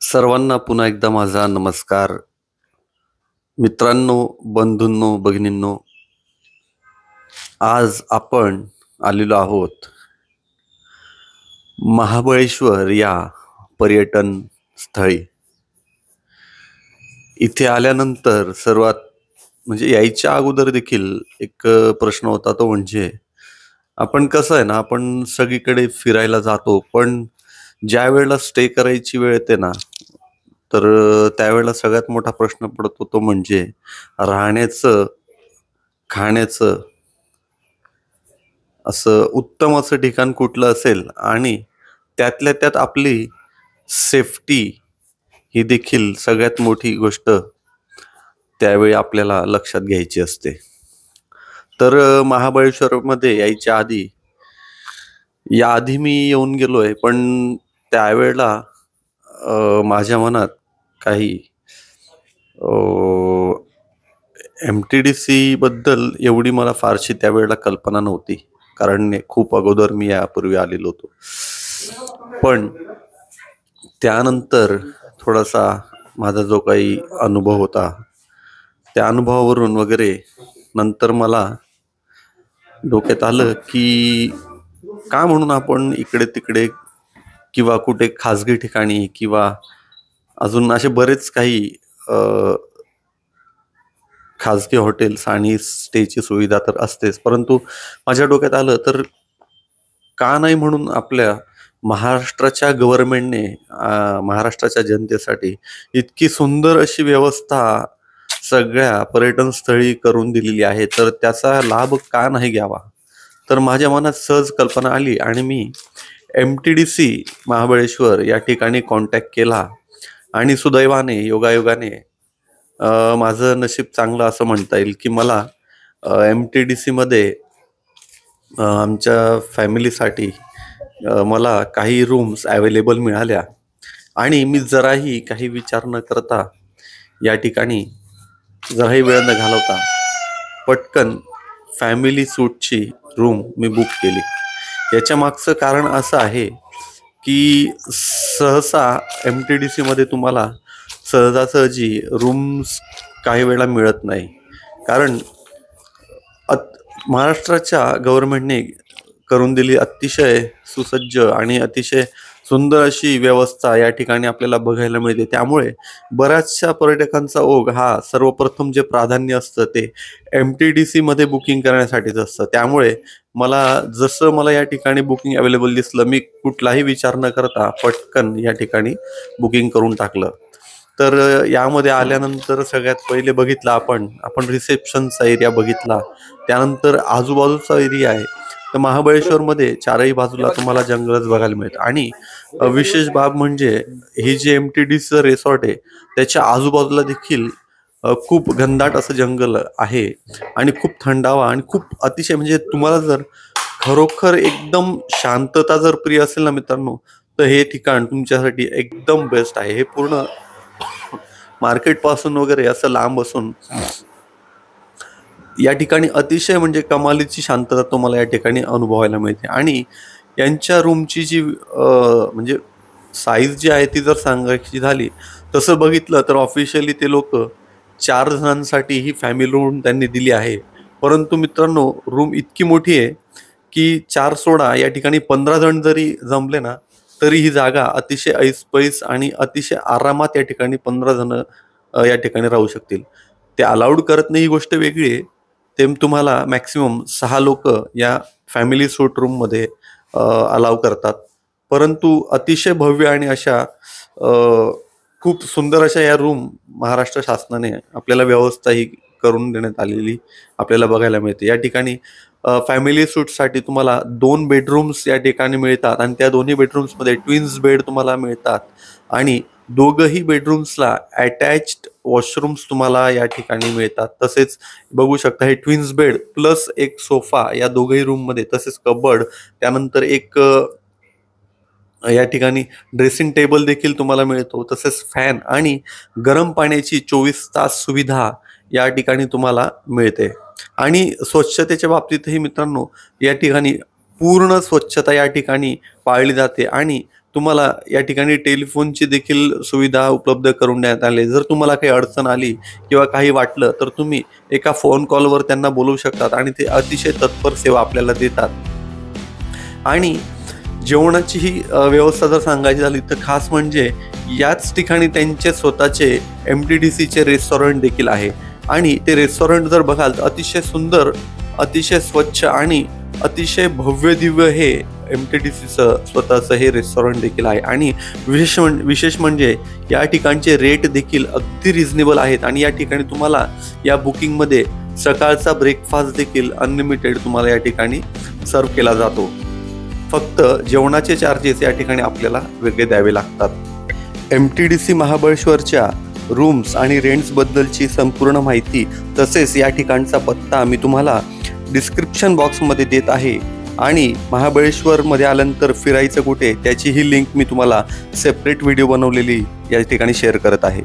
सर्वांना पुन्हा एकदा माझा नमस्कार. मित्रांनो, बंधूंनो, भगिनींनो, आज आपण आलेलो आहोत महाबळेश्वर या पर्यटन स्थळी. इथे आल्यानंतर सर्वात म्हणजे यायच्या अगोदर देखील एक प्रश्न होता, तो म्हणजे आपण कसं आहे ना, आपण सगळीकडे फिरायला जातो, पण ज्या वेळेला स्टे करायची वेळ येते ना, तर त्यावेळेला सगळ्यात मोठा प्रश्न पडतो, तो म्हणजे राहण्याचं, खाण्याचं असं उत्तम असं ठिकाण कुठलं असेल आणि त्यातल्या त्यात आपली सेफ्टी ही देखील सगळ्यात मोठी गोष्ट त्यावेळी आपल्याला लक्षात घ्यायची असते. तर महाबळेश्वरमध्ये याआधी मी येऊन गेलोय, पण त्यावेळेला माझ्या मनात काही MTDC बद्दल एवढी मला फारशी त्यावेळेला कल्पना नव्हती, कारण खूप अगोदर मी यापूर्वी आलेलो होतो. पण त्यानंतर थोडासा माझा जो काही अनुभव होता, त्या अनुभवावरून वगैरे नंतर मला डोक्यात आलं की का म्हणून आपण इकडे तिकडे किंवा कुठे खाजगी ठिकाणी किंवा अजून असे बरेच काही खाजगी हॉटेल्स आणि स्टेची सुविधा तर असतेच, परंतु माझ्या डोक्यात आलं तर का नाही म्हणून आपल्या महाराष्ट्राच्या गव्हर्नमेंटने महाराष्ट्राच्या जनतेसाठी इतकी सुंदर अशी व्यवस्था सगळ्या पर्यटन स्थळी करून दिलेली आहे, तर त्याचा लाभ का नाही घ्यावा. तर माझ्या मनात सहज कल्पना आली आणि मी MTDC महाबळेश्वर या ठिकाणी कॉन्टॅक्ट केला आणि सुदैवाने, योगायोगाने माझं नशीब चांगलं असं म्हणता येईल की मला MTDC मध्ये आमच्या फॅमिलीसाठी मला काही रूम्स अवेलेबल मिळाल्या आणि मी जराही काही विचार न करता या ठिकाणी जराही वेळ न घालवता पटकन फॅमिली सूटची रूम मी बुक केली. याच्या मागचं कारण असं आहे की सहसा MTDC मध्ये तुम्हाला सहजासहजी रूम्स काही वेळा मिळत नाही, कारण महाराष्ट्राच्या गव्हर्नमेंटने करून दिली अतिशय सुसज्ज आणि अतिशय सुंदर अशी व्यवस्था या ठिकाणी आपल्याला बघायला मिळते. त्यामुळे बऱ्याचशा पर्यटकांचा ओघ हा सर्वप्रथम जे प्राधान्य असतं ते MTDC मध्ये बुकिंग करण्यासाठीच असतं. त्यामुळे जसं मला या ठिकाणी बुकिंग अवेलेबल दिसलं, मी कुठलाही विचार न करता पटकन या ठिकाणी बुकिंग करून टाकलं. तर यामध्ये आल्यानंतर सगळ्यात पहिले बघितलं आपण रिसेप्शनचा एरिया बघितला, त्यानंतर आजूबाजूचा एरिया आहे. तर महाबळेश्वरमध्ये चारही बाजूला तुम्हाला जंगलच बघायला मिळतं आणि विशेष बाब म्हणजे हे जे MTDC रिसॉर्ट आहे त्याच्या आजूबाजूला देखील खूप घनदाट असं जंगल आहे आणि खूप थंडावा आणि खूप अतिशय, म्हणजे तुम्हाला जर खरोखर एकदम शांतता जर प्रिय असेल ना मित्रांनो, तर हे ठिकाण तुमच्यासाठी एकदम बेस्ट आहे. हे पूर्ण मार्केट पासून वगैरे असं लांब असून या ठिकाणी अतिशय म्हणजे कमालीची शांतता तुम्हाला या ठिकाणी अनुभवायला मिळते. आणि यांच्या रूमची जी म्हणजे साईज जी आहे ती जर सांगायची झाली, तसं बघितलं तर ऑफिशियली ते लोक 4 जणांसाठी ही फॅमिली रूम त्यांनी दिली आहे. परंतु मित्रांनो, रूम इतकी मोठी आहे की 4 सोडा या ठिकाणी 15 जण जरी जमले ना, तरी ही जागा अतिशय ऐसपैस आणि अतिशय आरामात या ठिकाणी 15 जण या ठिकाणी राहू शकतील. ते अलाउड करत नाही ही गोष्ट वेगळी आहे. ते तुम्हाला मॅक्सिमम 6 लोक या फॅमिली सूट रूम मध्ये अलाव करतात. परंतु अतिशय भव्य आणि अशा खूप सुंदर अशा या रूम महाराष्ट्र शासनाने आपल्याला व्यवस्था ही करून देण्यात आलेली आपल्याला बघायला मिळते. या ठिकाणी फॅमिली सूटसाठी तुम्हाला 2 बेडरूम्स या ठिकाणी मिळतात आणि त्या दोन्ही बेडरूम्समध्ये ट्विन्स बेड तुम्हाला मिळतात आणि दोघंही बेडरूम्सला अटॅच्ड वॉशरूम्स तुम्हाला या ठिकाणी मिळतात. तसेच बघू शकता, हे ट्विन्स बेड प्लस एक सोफा या दोघंही रूम मध्ये, तसेच कबर्ड, त्यानंतर एक या ठिकाणी ड्रेसिंग टेबल देखील तुम्हाला मिळतो. तसेच फॅन आणि गरम पाण्याची 24 तास सुविधा या ठिकाणी तुम्हाला मिळते. आणि स्वच्छतेच्या बाबतीतही मित्रांनो, या ठिकाणी पूर्ण स्वच्छता या ठिकाणी पाळली जाते आणि तुम्हाला या ठिकाणी टेलिफोनची देखील सुविधा उपलब्ध करून देण्यात आली. जर तुम्हाला काही अडचण आली किंवा काही वाटलं तर तुम्ही एका फोन कॉलवर त्यांना बोलवू शकतात आणि ते अतिशय तत्पर सेवा आपल्याला देतात. आणि जेवणाची ही व्यवस्था जर सांगायची झाली तर खास म्हणजे याच ठिकाणी त्यांचे स्वतःचे MTDCचे रेस्टॉरंट देखील आहे. आणि ते रेस्टॉरंट जर बघाल तर अतिशय सुंदर, अतिशय स्वच्छ आणि अतिशय भव्य दिव्य हे MTDCचं स्वतःचं हे रेस्टॉरंट देखील आहे. आणि विशेष म्हणजे या ठिकाणचे रेट देखील अगदी रिझनेबल आहेत. आणि या ठिकाणी तुम्हाला या बुकिंगमध्ये सकाळचा ब्रेकफास्ट देखील अनलिमिटेड तुम्हाला या ठिकाणी सर्व केला जातो. फक्त जेवणाचे चार्जेस या ठिकाणी आपल्याला वेगळे द्यावे लागतात. MTDC महाबळेश्वरच्या रूम्स आणि रेंट्सबद्दलची संपूर्ण माहिती तसेच या ठिकाणचा पत्ता मी तुम्हाला डिस्क्रिप्शन बॉक्समध्ये देत आहे. आणि महाबळेश्वरमध्ये आल्यानंतर फिरायचं कुठे त्याची ही लिंक मी तुम्हाला सेपरेट व्हिडिओ बनवलेली या ठिकाणी शेअर करत आहे.